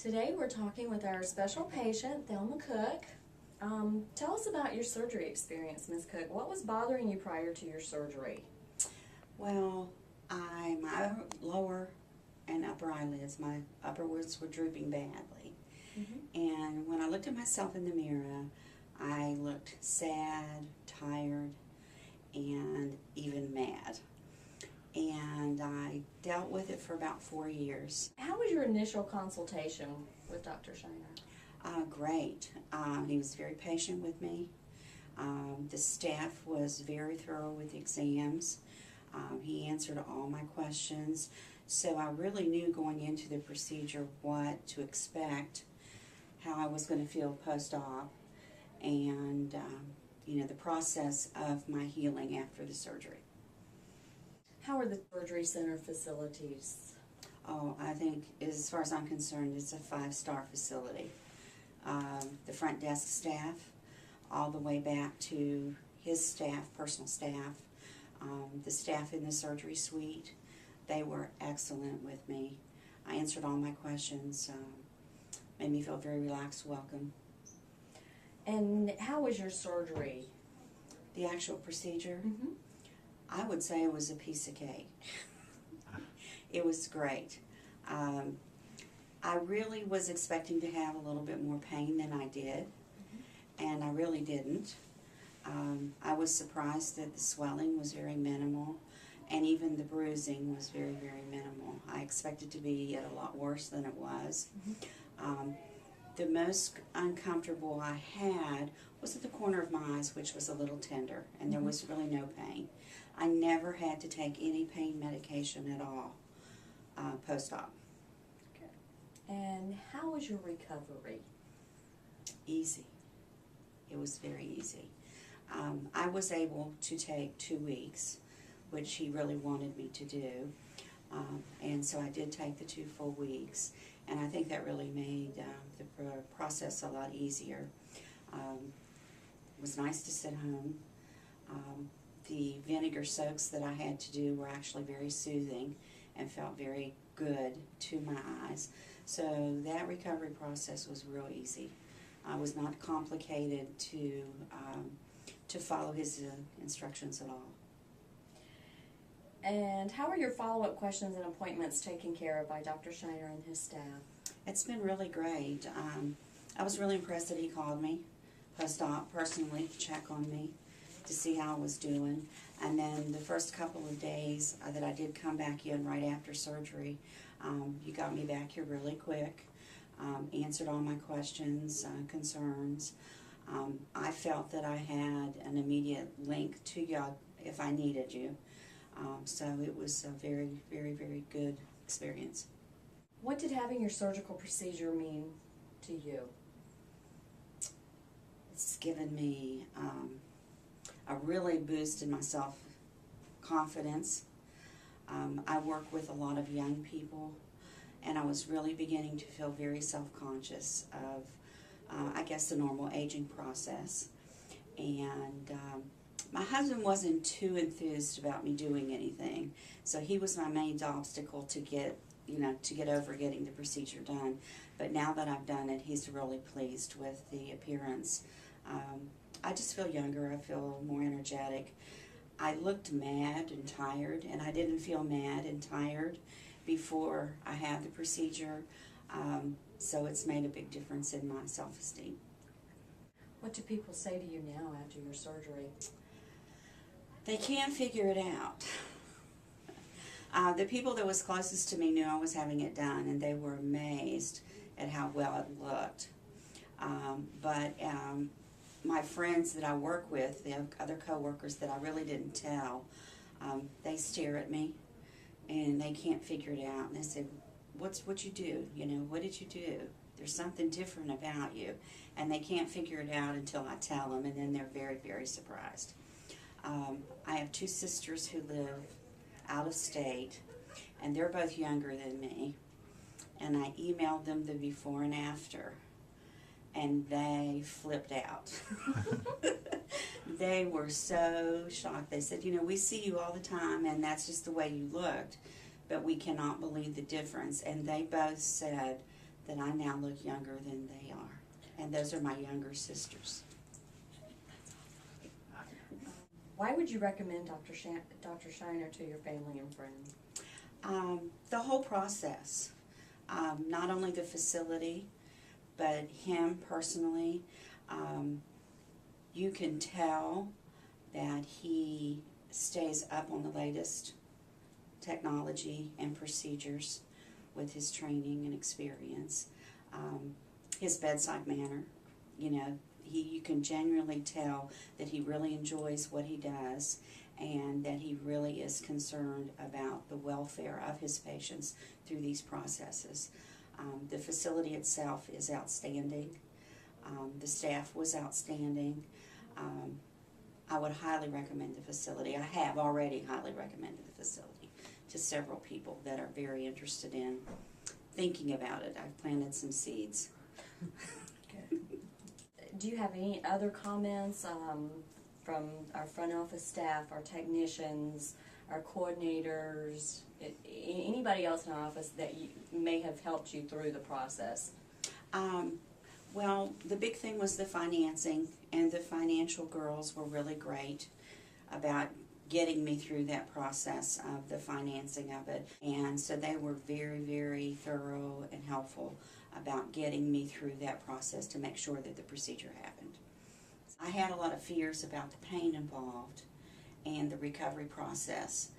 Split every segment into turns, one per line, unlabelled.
Today we're talking with our special patient, Thelma Cook. Tell us about your surgery experience, Ms. Cook. What was bothering you prior to your surgery?
Well, my lower and upper eyelids, my upper ones were drooping badly. And when I looked at myself in the mirror, I looked sad, tired, and even mad. And I dealt with it for about 4 years.
How was your initial consultation with Dr. Scheiner?
Great. He was very patient with me. The staff was very thorough with exams. He answered all my questions. So I really knew going into the procedure what to expect, how I was going to feel post-op, and the process of my healing after the surgery.
How are the surgery center facilities?
Oh, I think, as far as I'm concerned, it's a 5-star facility. The front desk staff, all the way back to his staff, personal staff, the staff in the surgery suite, they were excellent with me. I answered all my questions, made me feel very relaxed, welcome.
And how was your surgery?
The actual procedure, I would say it was a piece of cake. It was great. I really was expecting to have a little bit more pain than I did, and I really didn't. I was surprised that the swelling was very minimal, and even the bruising was very, very minimal. I expected to be a lot worse than it was. The most uncomfortable I had was at the corner of my eyes, which was a little tender, and there was really no pain. I never had to take any pain medication at all post-op.
Okay. And how was your recovery?
Easy. It was very easy. I was able to take 2 weeks, which he really wanted me to do. And so I did take the 2 full weeks, and I think that really made the process a lot easier. It was nice to sit home. The vinegar soaks that I had to do were actually very soothing and felt very good to my eyes. So that recovery process was real easy. It was not complicated to follow his instructions at all.
And how are your follow-up questions and appointments taken care of by Dr. Scheiner and his staff?
It's been really great. I was really impressed that he called me post-op personally to check on me, to see how I was doing. And then the first couple of days that I did come back in right after surgery, you got me back here really quick, answered all my questions, concerns. I felt that I had an immediate link to you if I needed you. So it was a very, very, very good experience.
What did having your surgical procedure mean to you?
It's given me a really boost in my self-confidence. I work with a lot of young people, and I was really beginning to feel very self-conscious of, I guess, the normal aging process. And my husband wasn't too enthused about me doing anything, so he was my main obstacle to get over getting the procedure done. But now that I've done it, he's really pleased with the appearance. I just feel younger. I feel more energetic. I looked mad and tired, and I didn't feel mad and tired before I had the procedure. So it's made a big difference in my self-esteem.
What do people say to you now after your surgery?
They can't figure it out. The people that was closest to me knew I was having it done, and they were amazed at how well it looked. But my friends that I work with, the other coworkers that I really didn't tell, they stare at me and they can't figure it out. And they say, "What you do? What did you do? There's something different about you." And they can't figure it out until I tell them, and then they're very, very surprised. I have 2 sisters who live out of state, and they're both younger than me. And I emailed them the before and after, and they flipped out. They were so shocked. They said, "We see you all the time, and that's just the way you looked, but we cannot believe the difference." And they both said that I now look younger than they are. And those are my younger sisters.
Why would you recommend Dr. Scheiner to your family and friends?
The whole process, not only the facility, but him personally. You can tell that he stays up on the latest technology and procedures with his training and experience. His bedside manner, you can genuinely tell that he really enjoys what he does and that he really is concerned about the welfare of his patients through these processes. The facility itself is outstanding. The staff was outstanding. I would highly recommend the facility. I have already highly recommended the facility to several people that are very interested in thinking about it. I've planted some seeds.
Good. Do you have any other comments from our front office staff, our technicians, our coordinators, anybody else in our office that may have helped you through the process?
Well, the big thing was the financing, and the financial girls were really great about getting me through that process of the financing of it. And so they were very, very thorough and helpful about getting me through that process to make sure that the procedure happened. I had a lot of fears about the pain involved and the recovery process.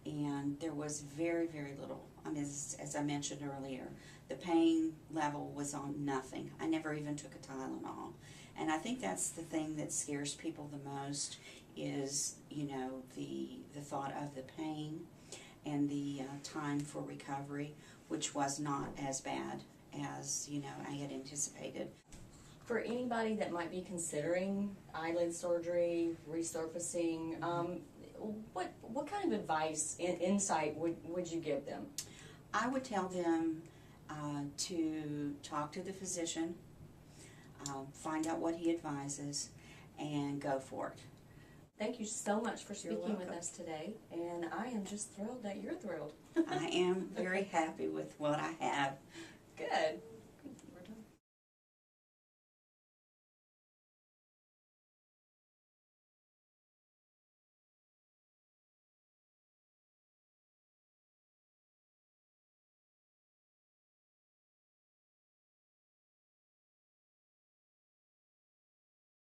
And there was very, very little. As I mentioned earlier, the pain level was on nothing. I never even took a Tylenol. And I think that's the thing that scares people the most is, the thought of the pain and the time for recovery, which was not as bad as, I had anticipated.
For anybody that might be considering eyelid surgery, resurfacing, what kind of advice, insight would you give them?
I would tell them to talk to the physician, find out what he advises, and go for it.
Thank you so much for speaking with us today, and I am just thrilled that you're thrilled.
I am very happy with what I have.
Good.